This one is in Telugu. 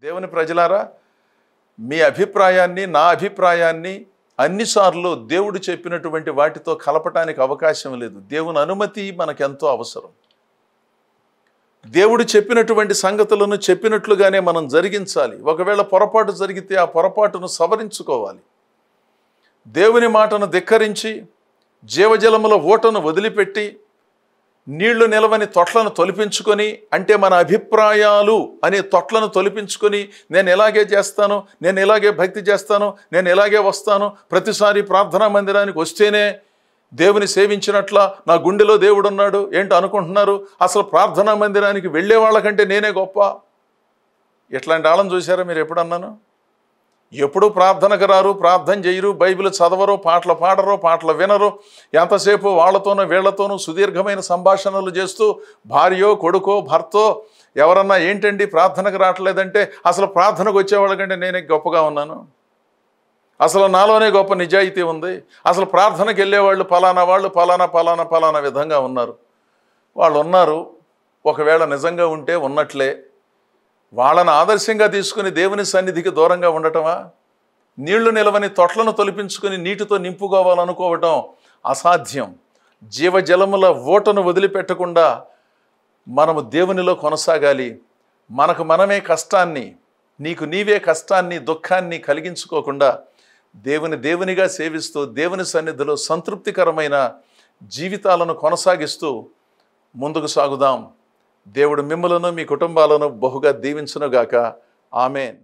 దేవుని ప్రజలారా, మీ అభిప్రాయాన్ని, నా అభిప్రాయాన్ని అన్నిసార్లు దేవుడు చెప్పినటువంటి వాటితో కలపటానికి అవకాశం లేదు. దేవుని అనుమతి మనకెంతో అవసరం. దేవుడు చెప్పినటువంటి సంగతులను చెప్పినట్లుగానే మనం జరిగించాలి. ఒకవేళ పొరపాటు జరిగితే ఆ పొరపాటును సవరించుకోవాలి. దేవుని మాటను ధిక్కరించి జీవజలముల ఊటను వదిలిపెట్టి నీళ్లు నిలవని తొట్లను తొలిపించుకొని, అంటే మన అభిప్రాయాలు అనే తొట్లను తొలిపించుకొని, నేను ఎలాగే చేస్తాను, నేను ఎలాగే భక్తి చేస్తాను, నేను ఎలాగే వస్తాను, ప్రతిసారి ప్రార్థనా మందిరానికి వస్తేనే దేవుని సేవించినట్ల నా గుండెలో దేవుడు ఉన్నాడు ఏంటి అనుకుంటున్నారు? అసలు ప్రార్థనా మందిరానికి వెళ్ళే వాళ్ళకంటే నేనే గొప్ప. ఇట్లాంటి వాళ్ళని చూసారా మీరు ఎప్పుడన్నాను? ఎప్పుడు ప్రార్థనకు రారు, ప్రార్థన చేయరు, బైబిల్ చదవరు, పాటలు పాడరు, పాటలు వినరు, ఎంతసేపు వాళ్ళతోనూ వీళ్లతోనూ సుదీర్ఘమైన సంభాషణలు చేస్తూ భార్యో కొడుకో భర్తో ఎవరన్నా ఏంటండి ప్రార్థనకు రావట్లేదంటే, అసలు ప్రార్థనకు వచ్చేవాళ్ళకంటే నేనే గొప్పగా ఉన్నాను, అసలు నాలోనే గొప్ప నిజాయితీ ఉంది, అసలు ప్రార్థనకు వెళ్ళేవాళ్ళు ఫలానా వాళ్ళు ఫలానా విధంగా ఉన్నారు. వాళ్ళు ఉన్నారు, ఒకవేళ నిజంగా ఉంటే ఉన్నట్లే. వాళ్ళని ఆదర్శంగా తీసుకుని దేవుని సన్నిధికి దూరంగా ఉండటమా? నీళ్లు నిలవని తొట్లను తొలిపించుకుని నీటితో నింపుకోవాలనుకోవటం అసాధ్యం. జీవజలముల ఊటను వదిలిపెట్టకుండా మనము దేవునిలో కొనసాగాలి. మనకు మనమే కష్టాన్ని, నీకు నీవే కష్టాన్ని, దుఃఖాన్ని కలిగించుకోకుండా దేవునిగా సేవిస్తూ దేవుని సన్నిధిలో సంతృప్తికరమైన జీవితాలను కొనసాగిస్తూ ముందుకు సాగుదాం. దేవుడు మిమ్మలను మీ కుటుంబాలను బహుగా దీవించునుగాక. ఆమేన్.